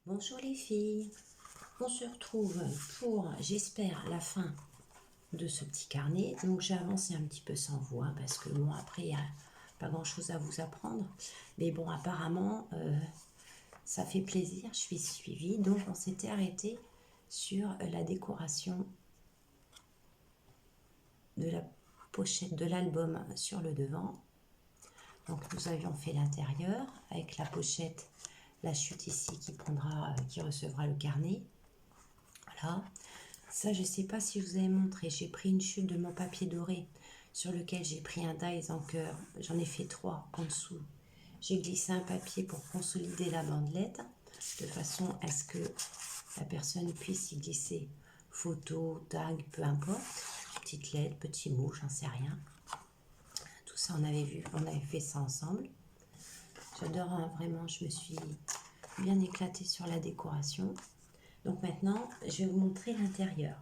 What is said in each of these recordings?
Bonjour les filles, on se retrouve pour, j'espère, la fin de ce petit carnet. Donc j'ai avancé un petit peu sans voix parce que bon, après il n'y a pas grand chose à vous apprendre. Mais bon, apparemment, ça fait plaisir, je suis suivie. Donc on s'était arrêté sur la décoration de la pochette de l'album sur le devant. Donc nous avions fait l'intérieur avec la pochette, la chute ici qui recevra le carnet. Voilà. Ça, je ne sais pas si je vous avez montré. J'ai pris une chute de mon papier doré sur lequel j'ai pris un dies en cœur. J'en ai fait 3 en dessous. J'ai glissé un papier pour consolider la bandelette de façon à ce que la personne puisse y glisser photo, tag, peu importe. Petite lettre, petit mot, j'en sais rien. Tout ça, on avait fait ça ensemble. J'adore, hein, vraiment, je me suis bien éclatée sur la décoration. Donc maintenant, je vais vous montrer l'intérieur.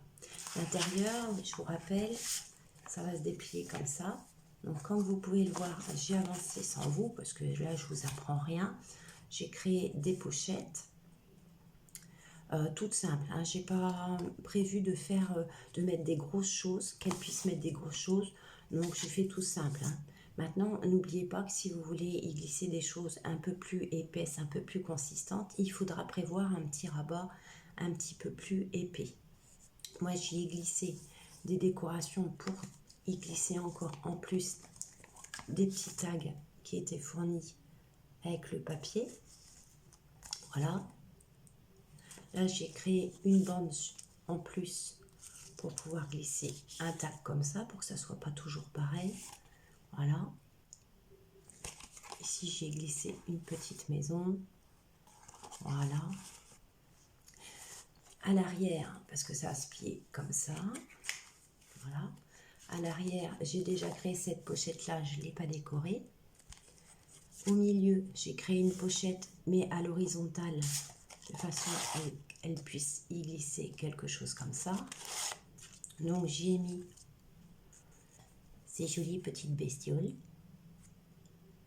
L'intérieur, je vous rappelle, ça va se déplier comme ça. Donc comme vous pouvez le voir, j'ai avancé sans vous parce que là, je vous apprends rien. J'ai créé des pochettes toutes simples. Hein. J'ai pas prévu de mettre des grosses choses, qu'elles puissent mettre des grosses choses. Donc j'ai fait tout simple. Hein. Maintenant, n'oubliez pas que si vous voulez y glisser des choses un peu plus épaisses, un peu plus consistantes, il faudra prévoir un petit rabat un petit peu plus épais. Moi, j'y ai glissé des décorations pour y glisser encore en plus des petits tags qui étaient fournis avec le papier. Voilà. Là, j'ai créé une bande en plus pour pouvoir glisser un tag comme ça, pour que ça soit pas toujours pareil. Voilà. Ici, j'ai glissé une petite maison. Voilà. À l'arrière, parce que ça va se plier comme ça. Voilà. À l'arrière, j'ai déjà créé cette pochette-là, je ne l'ai pas décorée. Au milieu, j'ai créé une pochette, mais à l'horizontale, de façon à ce qu'elle puisse y glisser quelque chose comme ça. Donc, j'y ai mis ces jolies petites bestioles.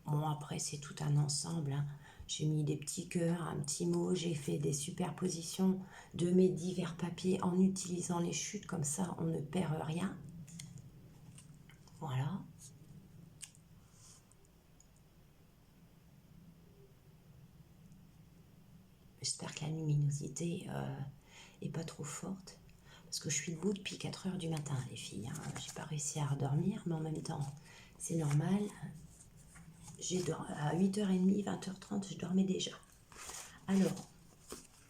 Bon, après, c'est tout un ensemble. Hein. J'ai mis des petits cœurs, un petit mot. J'ai fait des superpositions de mes divers papiers en utilisant les chutes. Comme ça, on ne perd rien. Voilà. J'espère que la luminosité est pas trop forte. Parce que je suis debout depuis 4 heures du matin, les filles. Hein. J'ai pas réussi à redormir, mais en même temps, c'est normal. À 8h30, 20h30, je dormais déjà. Alors,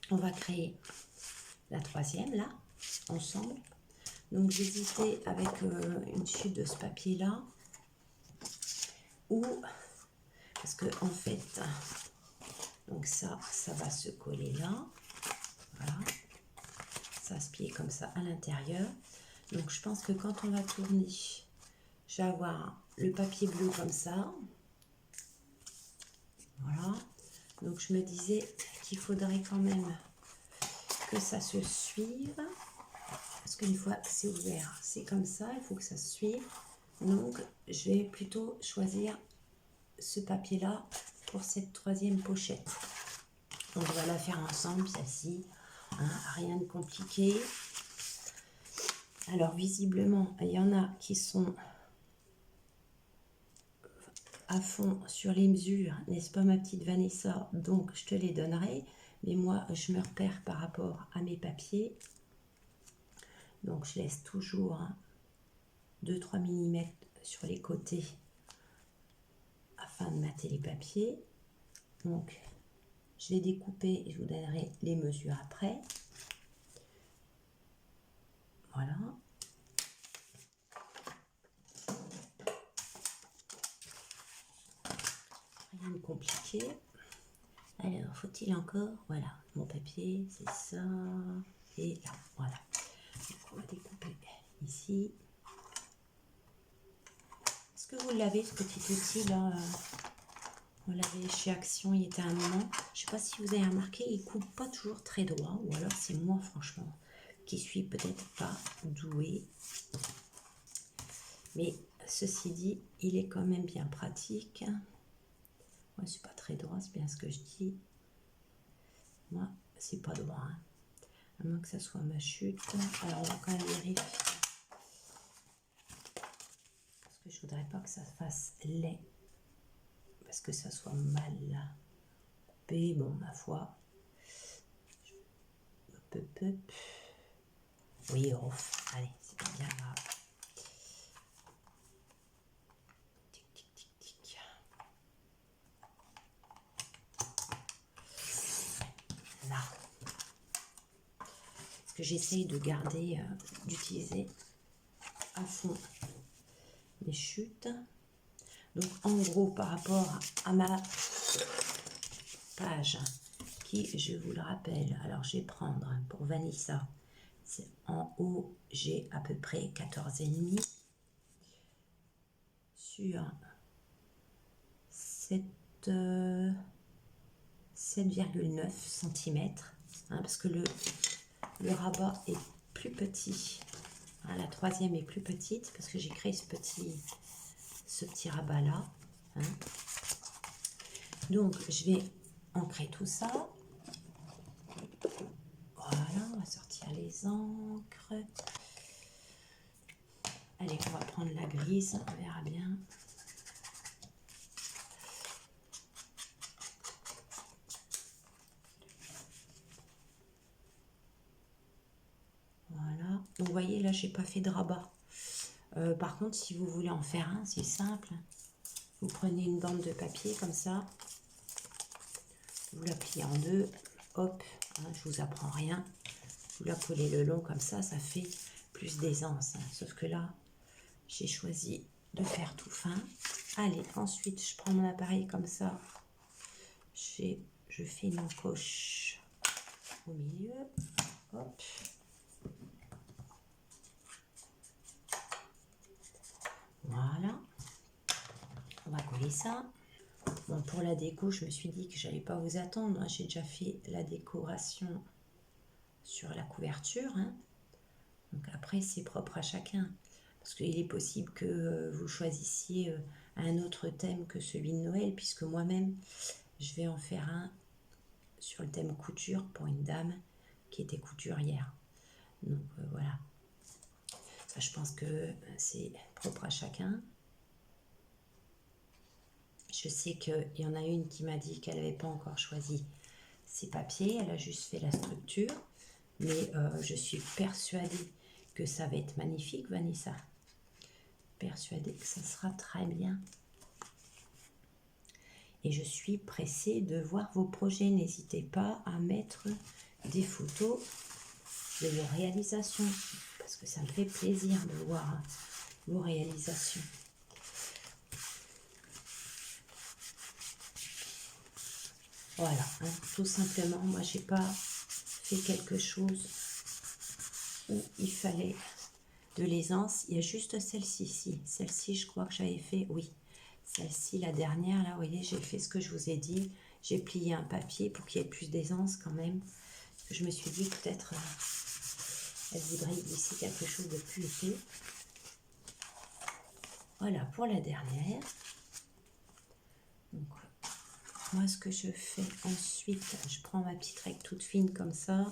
on va créer la troisième, là, ensemble. Donc, j'hésitais avec une chute de ce papier-là. Ou, parce que, en fait, donc ça va se coller là. Voilà. Ça va se plier comme ça à l'intérieur. Donc, je pense que quand on va tourner, je vais avoir le papier bleu comme ça. Voilà. Donc, je me disais qu'il faudrait quand même que ça se suive. Parce qu'une fois que c'est ouvert, c'est comme ça. Il faut que ça se suive. Donc, je vais plutôt choisir ce papier-là pour cette troisième pochette. On va la faire ensemble, celle-ci. Hein, rien de compliqué. Alors, visiblement, il y en a qui sont à fond sur les mesures, n'est-ce pas ma petite Vanessa? Donc je te les donnerai, mais moi je me repère par rapport à mes papiers. Donc je laisse toujours 2-3 mm sur les côtés afin de mater les papiers. Donc je vais découper et je vous donnerai les mesures après. Voilà. Rien de compliqué. Alors, faut-il encore? Voilà, mon papier, c'est ça. Et là, voilà. Donc, on va découper ici. Est-ce que vous l'avez, ce petit outil là? On l'avait chez Action, il était à un moment. Je ne sais pas si vous avez remarqué, il ne coupe pas toujours très droit. Ou alors c'est moi, franchement, qui suis peut-être pas douée. Mais ceci dit, il est quand même bien pratique. Moi, je suis pas très droit, c'est bien ce que je dis. Moi, c'est pas droit, hein. À moins que ça soit ma chute. Alors on va quand même vérifier. Parce que je voudrais pas que ça fasse laid. Parce que ça soit mal coupé. Bon, ma foi. Hop, hop, hop. Oui, oh, allez, c'est pas bien grave. Tic, tic, tic, tic. Là. Parce que j'essaye de garder, d'utiliser à fond mes chutes. Donc en gros, par rapport à ma page, qui, je vous le rappelle, alors je vais prendre pour Vanessa, c'est en haut, j'ai à peu près 14,5 sur 7,9 cm, hein, parce que le rabat est plus petit, hein, la troisième est plus petite, parce que j'ai créé ce petit rabat là, hein. Donc je vais ancrer tout ça. Voilà, on va sortir les encres. Allez, on va prendre la grise, on verra bien. Voilà, donc vous voyez là, j'ai pas fait de rabat. Par contre, si vous voulez en faire un, c'est simple. Vous prenez une bande de papier comme ça, vous la pliez en deux, hop, hein, je vous apprends rien. Vous la collez le long comme ça fait plus d'aisance, hein. Sauf que là, j'ai choisi de faire tout fin. Allez, ensuite, je prends mon appareil comme ça. Je fais une encoche au milieu. Hop. Voilà. On va coller ça. Bon, pour la déco, je me suis dit que j'allais pas vous attendre. J'ai déjà fait la décoration sur la couverture, hein. Donc après, c'est propre à chacun. Parce qu'il est possible que vous choisissiez un autre thème que celui de Noël, puisque moi-même, je vais en faire un sur le thème couture pour une dame qui était couturière. Donc voilà. Ça, je pense que c'est propre à chacun. Je sais qu'il y en a une qui m'a dit qu'elle n'avait pas encore choisi ses papiers, elle a juste fait la structure. Mais je suis persuadée que ça va être magnifique, Vanessa. Persuadée que ça sera très bien. Et je suis pressée de voir vos projets. N'hésitez pas à mettre des photos de vos réalisations, parce que ça me fait plaisir de voir vos réalisations. Voilà, hein, tout simplement, moi j'ai pas fait quelque chose où il fallait de l'aisance. Il y a juste celle-ci, si. Celle-ci, je crois que j'avais fait, oui. Celle-ci, la dernière, là, vous voyez, j'ai fait ce que je vous ai dit. J'ai plié un papier pour qu'il y ait plus d'aisance quand même. Je me suis dit peut-être elle voudrait ici quelque chose de plus épais. Voilà pour la dernière. Donc, moi, ce que je fais ensuite, je prends ma petite règle toute fine comme ça.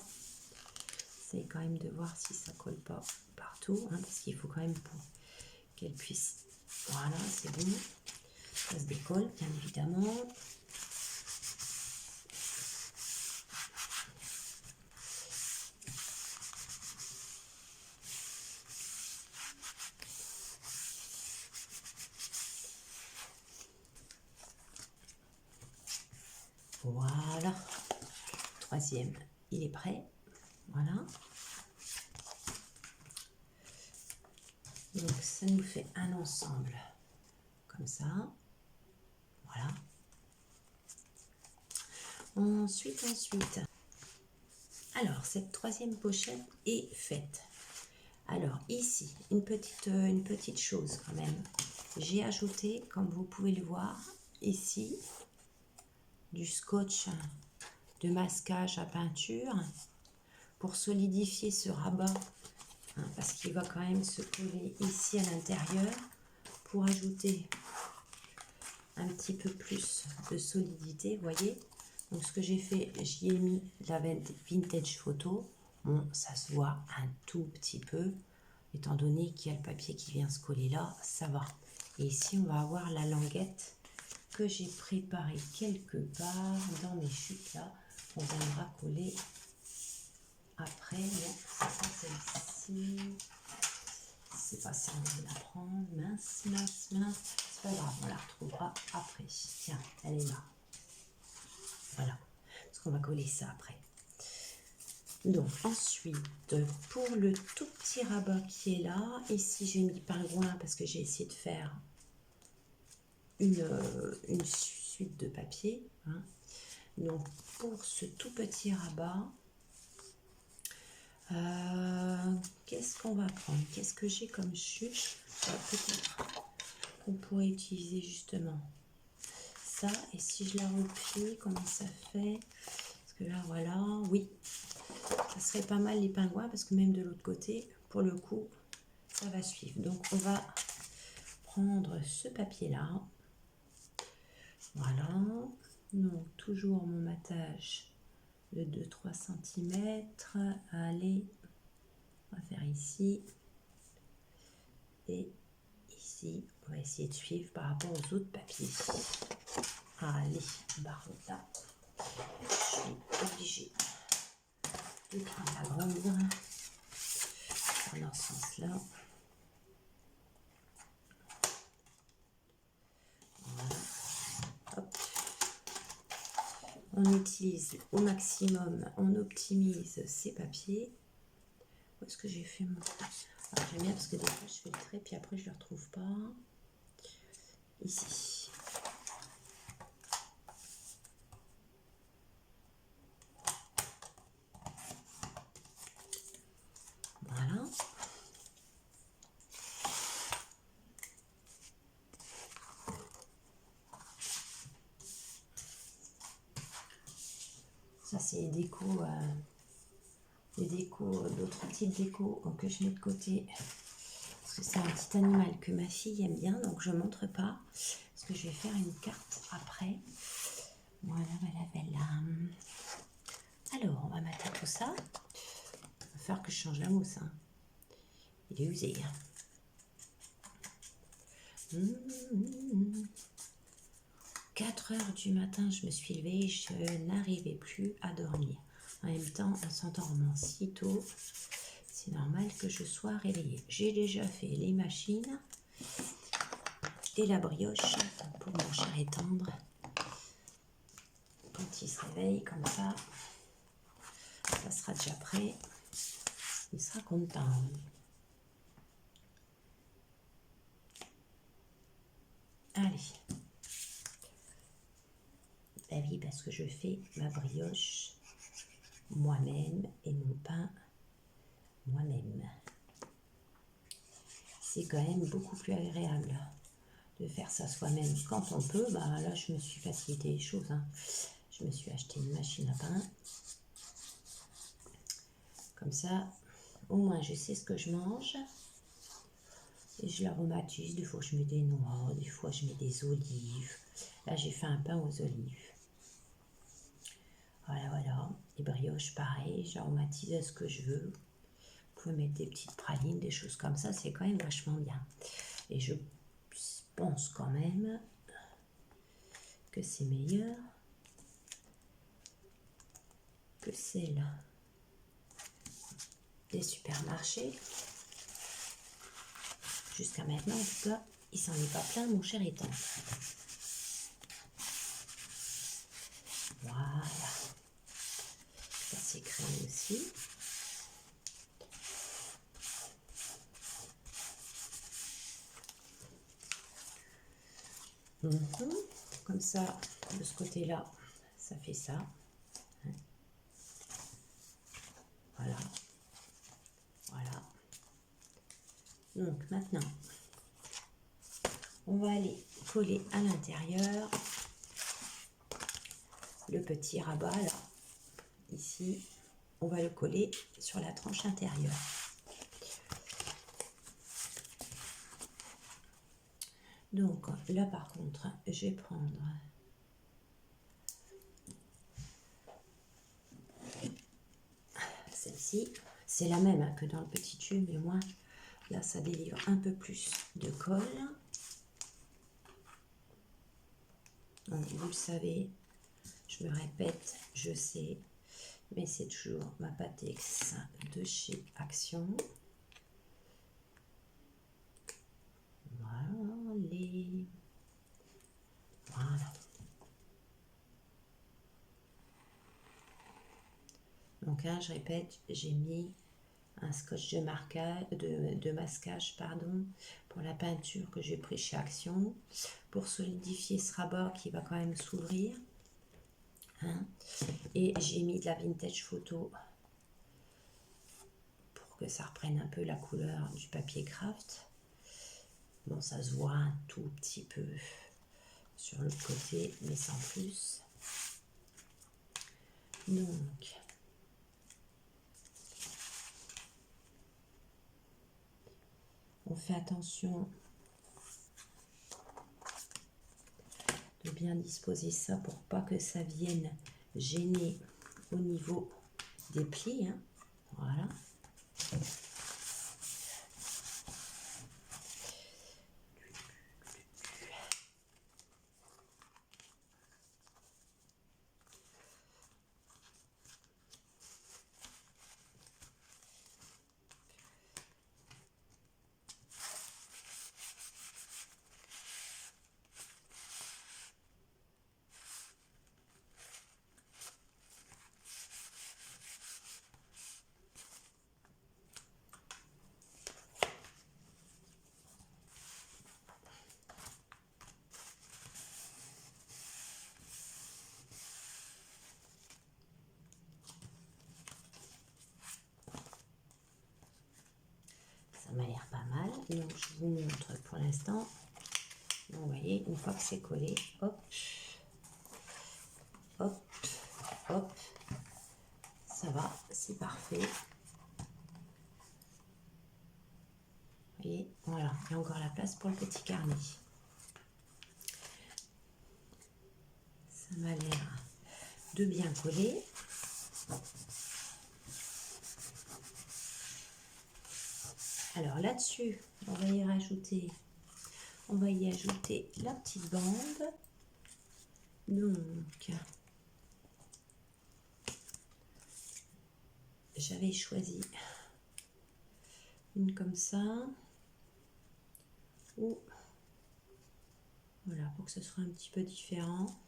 C'est quand même de voir si ça colle pas partout, hein, parce qu'il faut quand même pour qu'elle puisse. Voilà, c'est bon. Ça se décolle, bien évidemment. Voilà. Troisième, il est prêt. Voilà. Donc ça nous fait un ensemble comme ça. Voilà. Ensuite. Alors, cette troisième pochette est faite. Alors, ici, une petite chose quand même. J'ai ajouté, comme vous pouvez le voir, ici, du scotch de masquage à peinture pour solidifier ce rabat, hein, parce qu'il va quand même se coller ici à l'intérieur pour ajouter un petit peu plus de solidité, vous voyez. Donc ce que j'ai fait, j'y ai mis la vintage photo. Bon, ça se voit un tout petit peu, étant donné qu'il y a le papier qui vient se coller là, ça va. Et ici, on va avoir la languette que j'ai préparée quelque part dans mes chutes là. On viendra coller après. Non, c'est pas celle-ci. C'est pas ça, on va la prendre. Mince, mince, mince. C'est pas grave, on la retrouvera après. Tiens, elle est là. Voilà. Parce qu'on va coller ça après. Donc ensuite, pour le tout petit rabat qui est là, ici j'ai mis pingouin parce que j'ai essayé de faire une suite de papier. Hein. Donc pour ce tout petit rabat, qu'est-ce qu'on va prendre? Qu'est-ce que j'ai comme chute? Peut-être qu'on pourrait utiliser justement ça. Et si je la replie, comment ça fait? Parce que là, voilà, oui. Ça serait pas mal les pingouins parce que même de l'autre côté, pour le coup, ça va suivre. Donc on va prendre ce papier là. Voilà. Donc toujours mon matage de 2-3 cm. Allez, on va faire ici. Et ici, on va essayer de suivre par rapport aux autres papiers. Allez, barre là. Je suis obligée de prendre la grande dans ce sens-là. Voilà. Hop. On utilise au maximum, on optimise ces papiers. Où est-ce que j'ai fait mon... Alors j'aime bien parce que des fois je fais le trait puis après je ne le retrouve pas. Ici. Voilà. Ça c'est les décos, d'autres petites décos que je mets de côté. Parce que c'est un petit animal que ma fille aime bien, donc je ne montre pas. Parce que je vais faire une carte après. Voilà, voilà, voilà. Alors, on va mettre tout ça. Il va falloir que je change la mousse. Hein. Il est usé. 4 heures du matin, je me suis levée, je n'arrivais plus à dormir. En même temps, en s'endormant si tôt, c'est normal que je sois réveillée. J'ai déjà fait les machines et la brioche pour mon cher et tendre. Quand il se réveille comme ça, ça sera déjà prêt. Il sera content. Allez. Ben oui, parce que je fais ma brioche moi-même et mon pain moi-même. C'est quand même beaucoup plus agréable de faire ça soi-même quand on peut. Bah là, je me suis facilité les choses. Hein. Je me suis acheté une machine à pain. Comme ça, au moins, je sais ce que je mange. Et je l'aromatise. Des fois, je mets des noix. Des fois, je mets des olives. Là, j'ai fait un pain aux olives. Voilà, voilà. Les brioches, pareil. J'aromatise à ce que je veux. Vous pouvez mettre des petites pralines, des choses comme ça. C'est quand même vachement bien. Et je pense quand même que c'est meilleur que celle des supermarchés. Jusqu'à maintenant, en tout cas, il s'en est pas plein, mon cher étant. Voilà. Ça c'est créé aussi. Comme ça, de ce côté-là, ça fait ça. Voilà. Voilà. Donc maintenant, on va aller coller à l'intérieur le petit rabat là. Ici, on va le coller sur la tranche intérieure. Donc là par contre, je vais prendre ici. C'est la même hein, que dans le petit tube, mais moi, là, ça délivre un peu plus de colle. Donc, vous le savez, je me répète, je sais, mais c'est toujours ma Pattex de chez Action. Voilà. Donc là, je répète, j'ai mis un scotch de marquage, de masquage, pardon, pour la peinture que j'ai pris chez Action, pour solidifier ce rabord qui va quand même s'ouvrir. Hein. Et j'ai mis de la vintage photo pour que ça reprenne un peu la couleur du papier craft. Bon, ça se voit un tout petit peu sur le côté, mais sans plus. Donc, on fait attention de bien disposer ça pour pas que ça vienne gêner au niveau des plis. Hein. Voilà. Ça m'a l'air pas mal. Donc, je vous montre pour l'instant. Vous voyez, une fois que c'est collé, hop, hop, hop, ça va, c'est parfait. Vous voyez, voilà, il y a encore la place pour le petit carnet. Ça m'a l'air de bien coller. Alors là-dessus, on va y ajouter la petite bande. Donc, j'avais choisi une comme ça. Ou voilà, pour que ce soit un petit peu différent.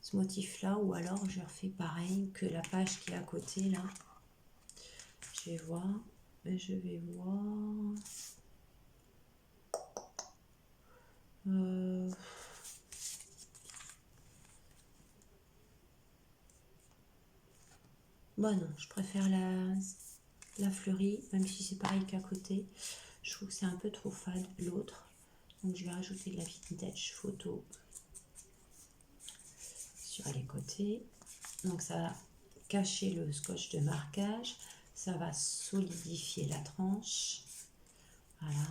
Ce motif-là, ou alors je refais pareil que la page qui est à côté là. Je vais voir. Bon non, je préfère la fleurie, même si c'est pareil qu'à côté. Je trouve que c'est un peu trop fade l'autre. Donc je vais rajouter de la vintage photo sur les côtés. Donc ça va cacher le scotch de marquage. Ça va solidifier la tranche. Voilà.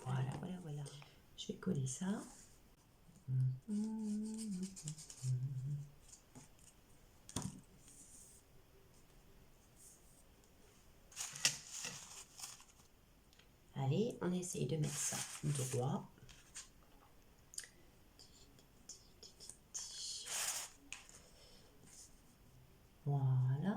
Voilà. Je vais coller ça. Allez, on essaye de mettre ça droit. Voilà.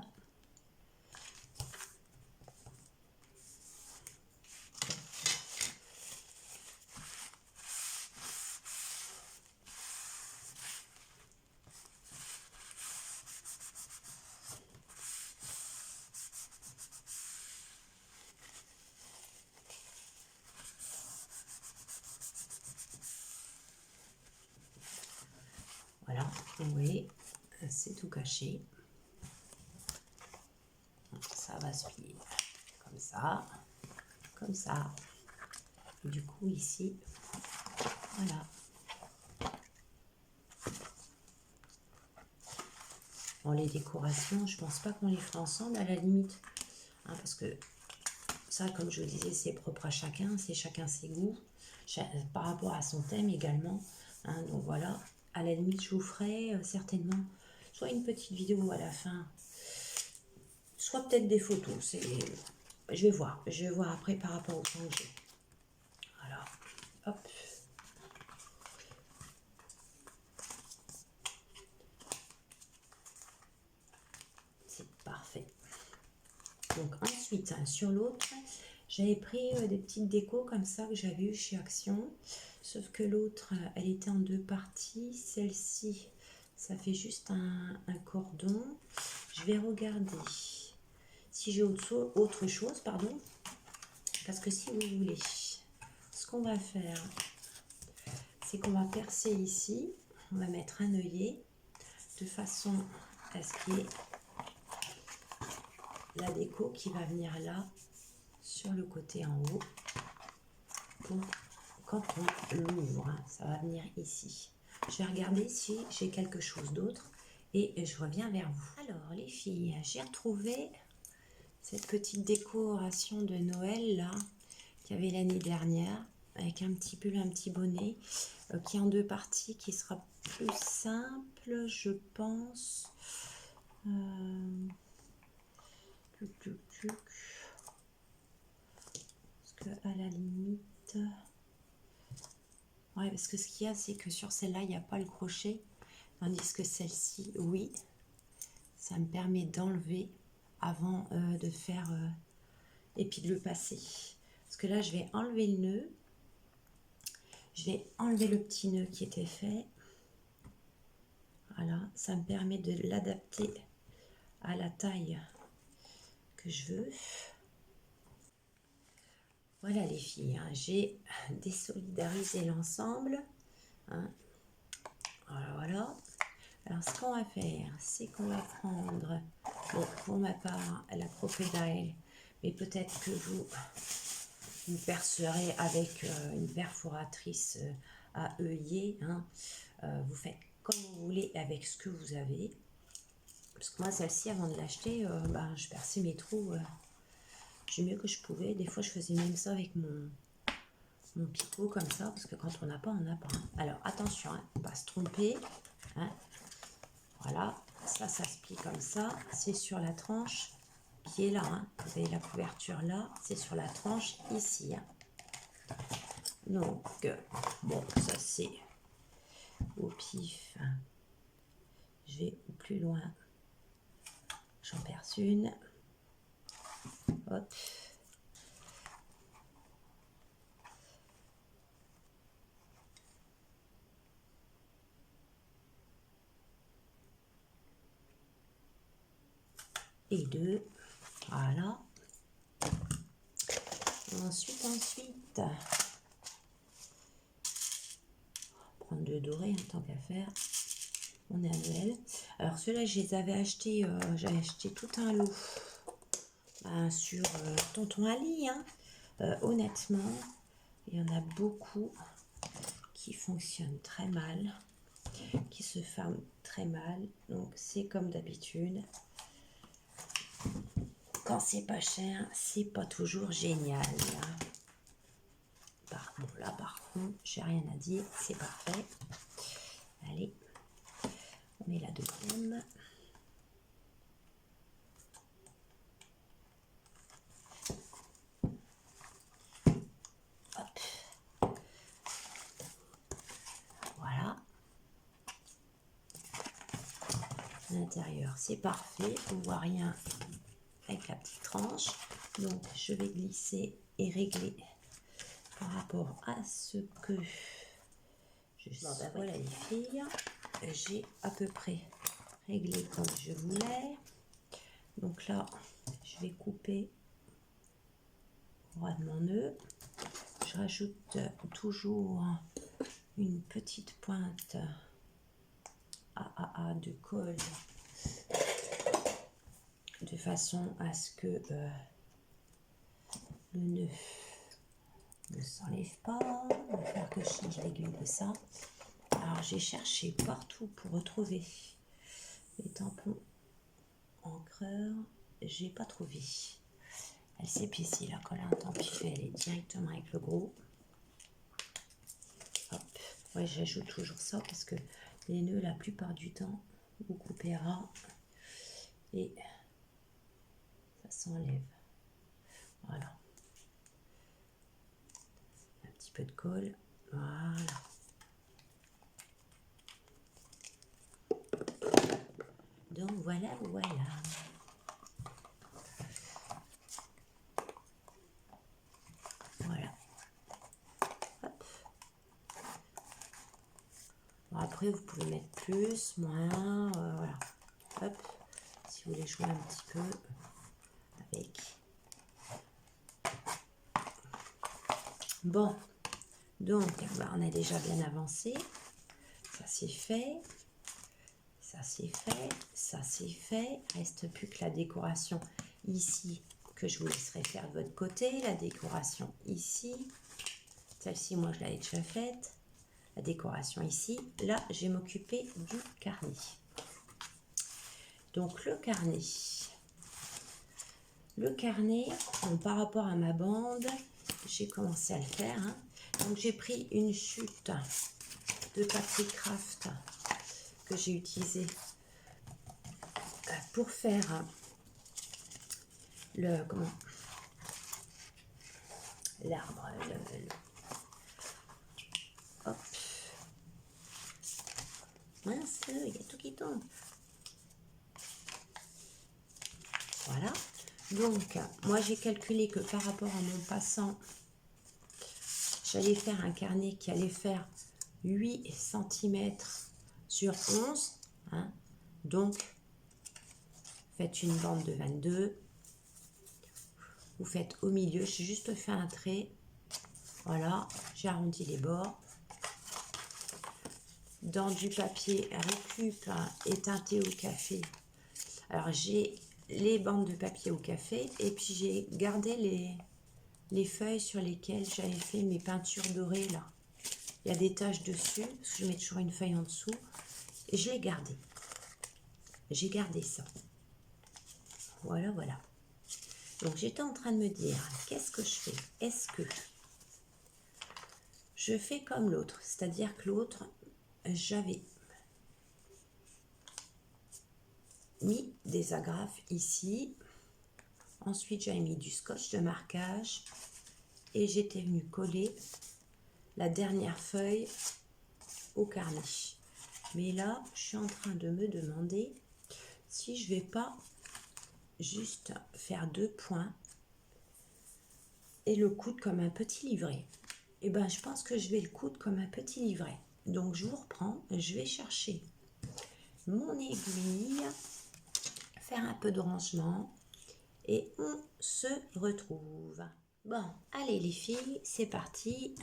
Voilà, vous voyez, c'est tout caché. Ça va se plier comme ça. Et du coup, ici, voilà. Bon, les décorations, je pense pas qu'on les fera ensemble à la limite. Hein, parce que ça, comme je vous disais, c'est propre à chacun, c'est chacun ses goûts, par rapport à son thème également. Hein, donc voilà, à la limite, je vous ferai certainement, soit une petite vidéo à la fin, soit peut-être des photos. Je vais voir après par rapport au temps que j'ai. Voilà, hop. C'est parfait. Donc ensuite, sur l'autre, j'avais pris des petites décos comme ça que j'avais eu chez Action. Sauf que l'autre, elle était en 2 parties. Celle-ci, ça fait juste un cordon. Je vais regarder si j'ai autre chose, pardon. Parce que si vous voulez, ce qu'on va faire, c'est qu'on va percer ici. On va mettre un œillet de façon à ce qu'il y ait la déco qui va venir là, sur le côté en haut. Pour quand on l'ouvre, ça va venir ici. Je vais regarder si j'ai quelque chose d'autre et je reviens vers vous. Alors les filles, j'ai retrouvé cette petite décoration de Noël là qu'il y avait l'année dernière avec un petit pull, un petit bonnet qui est en 2 parties, qui sera plus simple je pense. Parce que à la limite, ouais, parce que ce qu'il y a, c'est que sur celle-là, il n'y a pas le crochet, tandis que celle-ci, oui, ça me permet d'enlever avant de faire et puis de le passer. Parce que là, je vais enlever le nœud, je vais enlever le petit nœud qui était fait. Voilà, ça me permet de l'adapter à la taille que je veux. Voilà les filles, hein, j'ai désolidarisé l'ensemble. Hein. Voilà. Alors ce qu'on va faire, c'est qu'on va prendre, bon, pour ma part, la crocodile, mais peut-être que vous percerez avec une perforatrice à œillet. Hein. Vous faites comme vous voulez avec ce que vous avez. Parce que moi, celle-ci, avant de l'acheter, je perçais mes trous du mieux que je pouvais. Des fois, je faisais même ça avec mon picot comme ça, parce que quand on n'a pas, on n'a pas. Alors, attention, hein, faut pas se tromper. Hein. Voilà, ça se plie comme ça. C'est sur la tranche qui est là. Hein. Vous avez la couverture là, c'est sur la tranche ici. Hein. Donc, bon, ça c'est au pif. Hein. Je vais plus loin. J'en perce une. Hop. Et 2. Voilà. Ensuite, prendre 2 dorés, hein, tant qu'à faire. On est à Noël. Alors ceux-là, je les avais achetés, j'avais acheté tout un lot sur Tonton Ali. Hein. Honnêtement, il y en a beaucoup qui fonctionnent très mal, qui se ferment très mal. Donc c'est comme d'habitude. Quand c'est pas cher, c'est pas toujours génial. Hein. Bon, là par contre, j'ai rien à dire, c'est parfait. Allez, on met la deuxième. Hop. Voilà. À l'intérieur, c'est parfait. On voit rien avec la petite tranche. Donc, je vais glisser et régler par rapport à ce que je suis. Bon, ben voilà les filles, j'ai à peu près réglé comme je voulais. Donc là, je vais couper au ras de mon nœud. Je rajoute toujours une petite pointe de colle de façon à ce que le nœud ne s'enlève pas. Il va falloir que je change l'aiguille de ça. Alors j'ai cherché partout pour retrouver les tampons encreurs. J'ai pas trouvé. Elle s'épaissit là quand elle a un tampifet, elle est directement avec le gros. Hop. Ouais, j'ajoute toujours ça parce que les nœuds, la plupart du temps, vous coupez ras et ça s'enlève. Voilà. Un petit peu de colle. Voilà. Donc voilà, voilà. Voilà. Hop. Bon, après, vous pouvez mettre plus, moins, voilà. Hop. Si vous voulez jouer un petit peu avec. Bon. Donc, bah, on a déjà bien avancé. Ça c'est fait. Ça c'est fait. Ça c'est fait. Reste plus que la décoration ici que je vous laisserai faire de votre côté. La décoration ici. Celle-ci, moi, je l'avais déjà faite. La décoration ici. Là, je vais m'occuper du carnet. Donc, le carnet. Le carnet, bon, par rapport à ma bande, j'ai commencé à le faire. Hein. Donc, j'ai pris une chute de papier craft que j'ai utilisé pour faire le comment l'arbre. Hop. Mince, il y a tout qui tombe. Voilà. Donc, moi, j'ai calculé que par rapport à mon passant, j'allais faire un carnet qui allait faire 8 cm sur 11. Hein. Donc, faites une bande de 22. Vous faites au milieu. J'ai juste fait un trait. Voilà. J'ai arrondi les bords. Dans du papier récup et teinté au café. Alors, j'ai les bandes de papier au café et puis j'ai gardé les feuilles sur lesquelles j'avais fait mes peintures dorées là. Il y a des taches dessus, parce que je mets toujours une feuille en dessous. Et je l'ai gardé. J'ai gardé ça. Voilà, voilà. Donc j'étais en train de me dire, qu'est-ce que je fais? Est-ce que je fais comme l'autre? C'est-à-dire que l'autre, j'avais mis des agrafes ici. Ensuite, j'avais mis du scotch de marquage. Et j'étais venue coller la dernière feuille au carnet. Mais là, je suis en train de me demander si je vais pas juste faire 2 points et le coudre comme un petit livret. Et ben, je pense que je vais le coudre comme un petit livret. Donc, je vous reprends, je vais chercher mon aiguille, faire un peu de rangement et on se retrouve. Bon, allez les filles, c'est parti.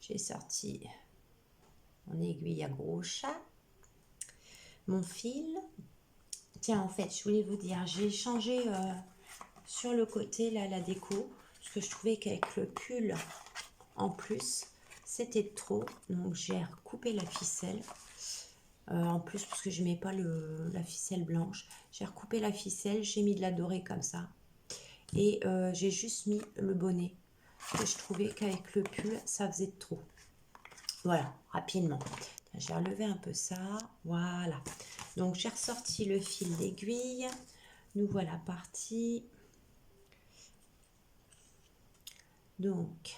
J'ai sorti mon aiguille à gros chat, mon fil. Tiens, en fait, je voulais vous dire, j'ai changé sur le côté là la déco parce que je trouvais qu'avec le pull en plus c'était trop, donc j'ai recoupé la ficelle. En plus, parce que je mets pas la ficelle blanche, j'ai recoupé la ficelle, j'ai mis de la dorée comme ça et j'ai juste mis le bonnet que je trouvais qu'avec le pull ça faisait trop. Voilà, rapidement. J'ai relevé un peu ça. Voilà. Donc, j'ai ressorti le fil d'aiguille. Nous voilà partis. Donc,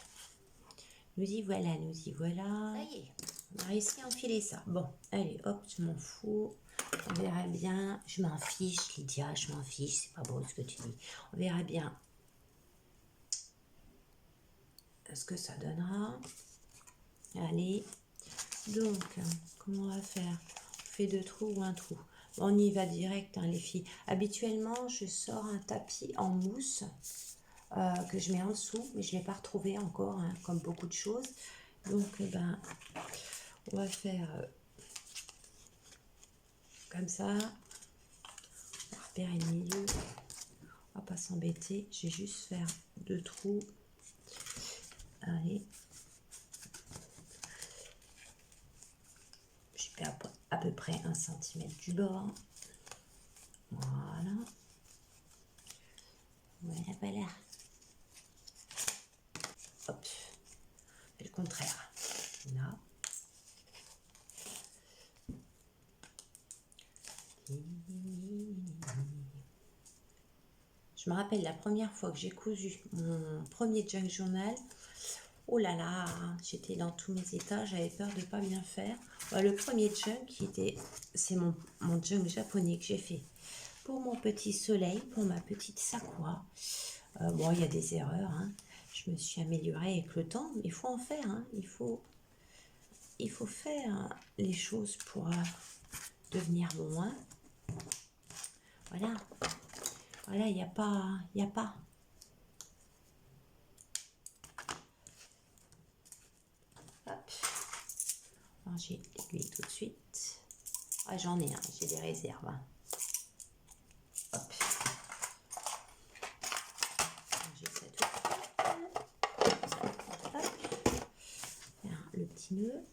nous y voilà, nous y voilà. Ça y est, on a réussi à enfiler ça. Bon, allez, hop, je m'en fous. On verra bien. Je m'en fiche, Lydia, je m'en fiche. C'est pas beau ce que tu dis. On verra bien ce que ça donnera. Allez. Donc, comment on va faire? On fait 2 trous ou un trou? On y va direct, hein, les filles. Habituellement, je sors un tapis en mousse que je mets en dessous, mais je ne l'ai pas retrouvé encore, hein, comme beaucoup de choses. Donc, on va faire comme ça. On va repérer le milieu. On va pas s'embêter. Je vais juste faire 2 trous. Allez. Je perds à peu près 1 cm du bord. Voilà. Voilà, voilà. Hop. Et le contraire. Là. Je me rappelle la première fois que j'ai cousu mon premier junk journal. Oh là là, j'étais dans tous mes états, j'avais peur de ne pas bien faire. Le premier junk, c'est mon junk japonais que j'ai fait pour mon petit soleil, pour ma petite Sakura. Bon, il y a des erreurs, hein. Je me suis améliorée avec le temps, mais il faut en faire, hein. Il faut faire les choses pour devenir bon, hein. Voilà, voilà, il n'y a pas. Hop. Alors, j'ai l'aiguille tout de suite. Ah, j'en ai, hein, j'ai des réserves, hein. Hop. J'ai ça tout de suite. Hop. Faire le petit nœud.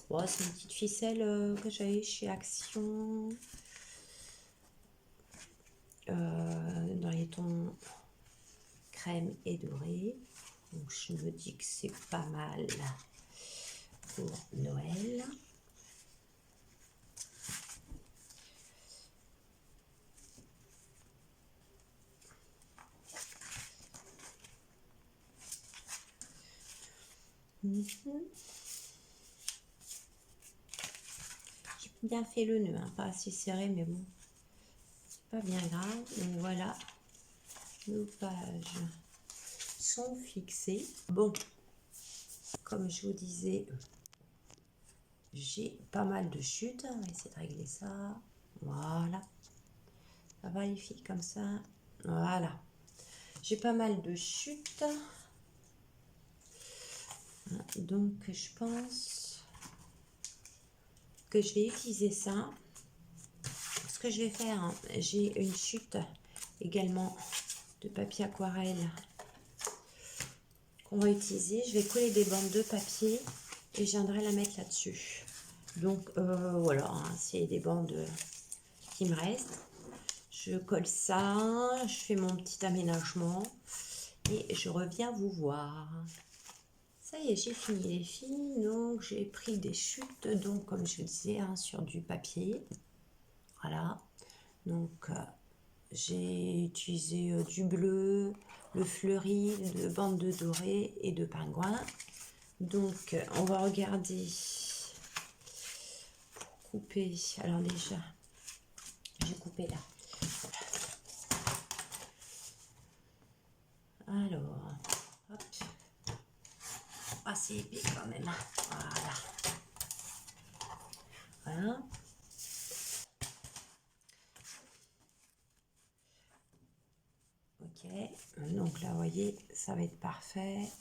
Bon, c'est une petite ficelle que j'avais chez Action. Dans les tons crème et doré. Donc je me dis que c'est pas mal pour Noël. J'ai bien fait le nœud, hein, pas assez serré, mais bon, c'est pas bien grave. Donc voilà, nos pages sont fixées. Bon, comme je vous disais, j'ai pas mal de chutes. On va essayer de régler ça. Voilà. Ça va les filles comme ça. Voilà. J'ai pas mal de chutes. Donc je pense que je vais utiliser ça. Ce que je vais faire, hein, j'ai une chute également de papier aquarelle qu'on va utiliser. Je vais coller des bandes de papier et je viendrai la mettre là-dessus. Donc voilà, hein, c'est des bandes qui me restent. Je colle ça, je fais mon petit aménagement et je reviens vous voir. Ça y est, j'ai fini les filles. Donc j'ai pris des chutes, donc comme je vous disais, hein, sur du papier. Voilà. Donc j'ai utilisé du bleu, le fleuri, de bandes de doré et de pingouin. Donc on va regarder pour couper. Alors déjà, j'ai coupé là. Alors, hop. Ah, c'est épais quand même. Voilà. Voilà. Ok. Donc là, vous voyez, ça va être parfait.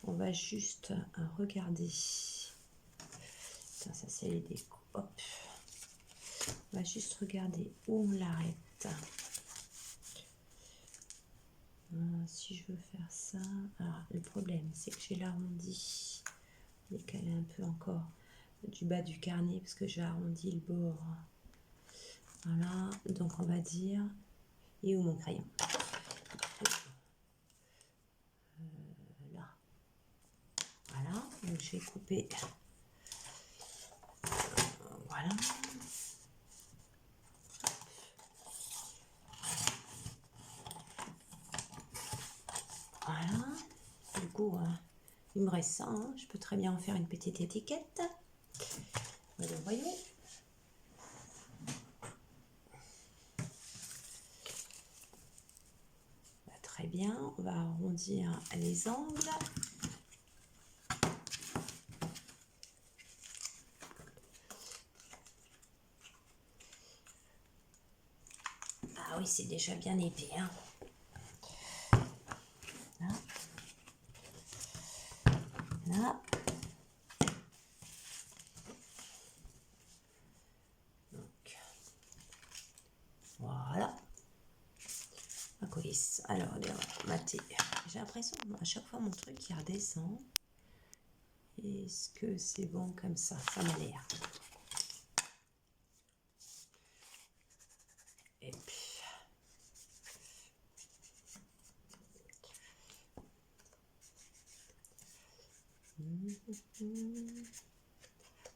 On va juste regarder. Ça c'est les décos. Hop. On va juste regarder où on l'arrête. Si je veux faire ça, alors le problème c'est que j'ai l'arrondi, décalé un peu encore du bas du carnet parce que j'ai arrondi le bord. Voilà, donc on va dire, et où mon crayon? Là. Voilà, donc je vais couper. Voilà. Voilà. Du coup, il me reste ça. Hein. Je peux très bien en faire une petite étiquette. Voyons, voyons. Très bien. On va arrondir les angles. Ah oui, c'est déjà bien épais. Hein. Là. Là. Donc, voilà. Ma coulisse. Alors, mater. J'ai l'impression que à chaque fois mon truc il redescend. Est-ce que c'est bon comme ça? Ça m'a l'air. Et puis.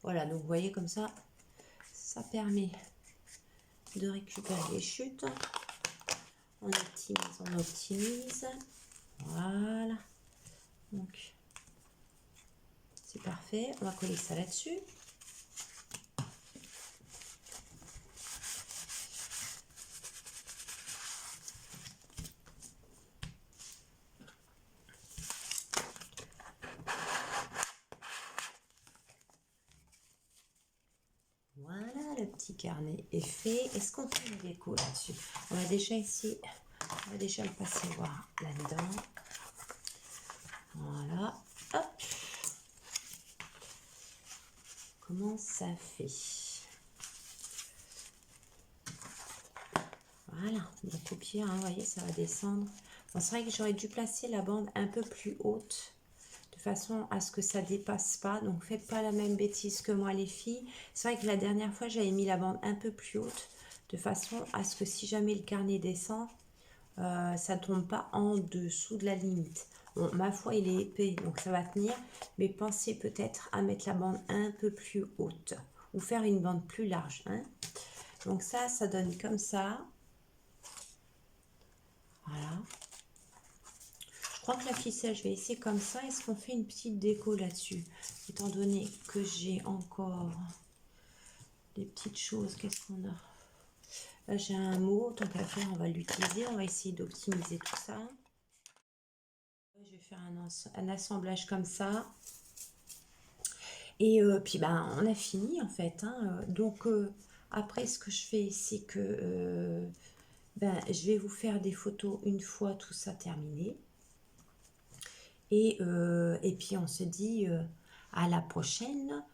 Voilà, donc vous voyez comme ça, ça permet de récupérer les chutes. On optimise, on optimise. Voilà. Donc, c'est parfait. On va coller ça là-dessus. Voilà, le petit carnet est fait. Est-ce qu'on fait une déco là-dessus? On va déjà ici, on va déjà le passer voir là-dedans. Voilà, hop. Comment ça fait? Voilà, on va copier, hein, vous voyez, ça va descendre. Bon, c'est vrai que j'aurais dû placer la bande un peu plus haute, de façon à ce que ça dépasse pas. Donc, faites pas la même bêtise que moi, les filles. C'est vrai que la dernière fois, j'avais mis la bande un peu plus haute, de façon à ce que si jamais le carnet descend, ça ne tombe pas en dessous de la limite. Bon, ma foi, il est épais, donc ça va tenir. Mais pensez peut-être à mettre la bande un peu plus haute, ou faire une bande plus large, hein. Donc ça donne comme ça. Voilà. Je crois que la ficelle, je vais essayer comme ça. Est-ce qu'on fait une petite déco là-dessus? Étant donné que j'ai encore des petites choses. Qu'est-ce qu'on a? Là, j'ai un mot. Tant qu'à faire, on va l'utiliser. On va essayer d'optimiser tout ça. Je vais faire un assemblage comme ça. Et puis, ben, on a fini en fait, hein. Donc, après, ce que je fais, c'est que ben, je vais vous faire des photos une fois tout ça terminé. Et puis on se dit à la prochaine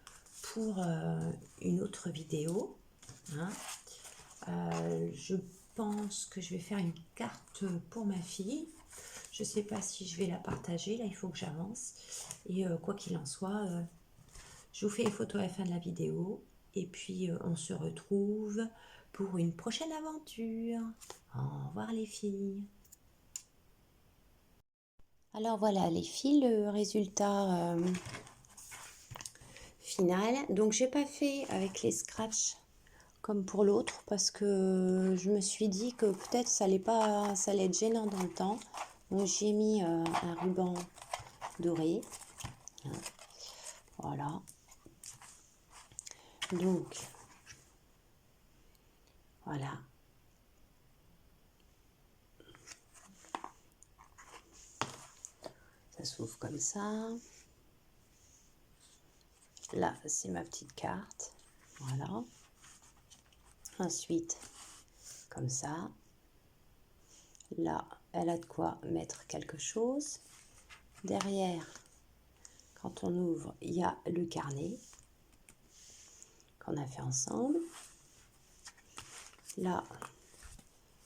pour une autre vidéo, hein. Je pense que je vais faire une carte pour ma fille. Je ne sais pas si je vais la partager, là il faut que j'avance. Et quoi qu'il en soit, je vous fais les photos à la fin de la vidéo. Et puis on se retrouve pour une prochaine aventure. Au revoir les filles. Alors voilà les filles, le résultat final. Donc j'ai pas fait avec les scratchs comme pour l'autre parce que je me suis dit que peut-être ça allait être gênant dans le temps. Donc j'ai mis un ruban doré. Voilà. Donc voilà. Ça s'ouvre comme ça. Là, c'est ma petite carte. Voilà. Ensuite, comme ça. Là, elle a de quoi mettre quelque chose. Derrière, quand on ouvre, il y a le carnet qu'on a fait ensemble. Là,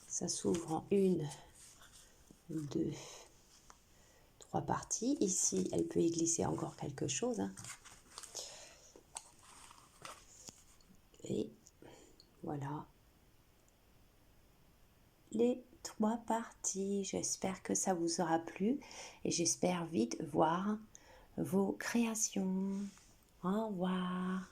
ça s'ouvre en 1, 2, 3 parties. Ici, elle peut y glisser encore quelque chose, hein. Et voilà les 3 parties. J'espère que ça vous aura plu et j'espère vite voir vos créations. Au revoir.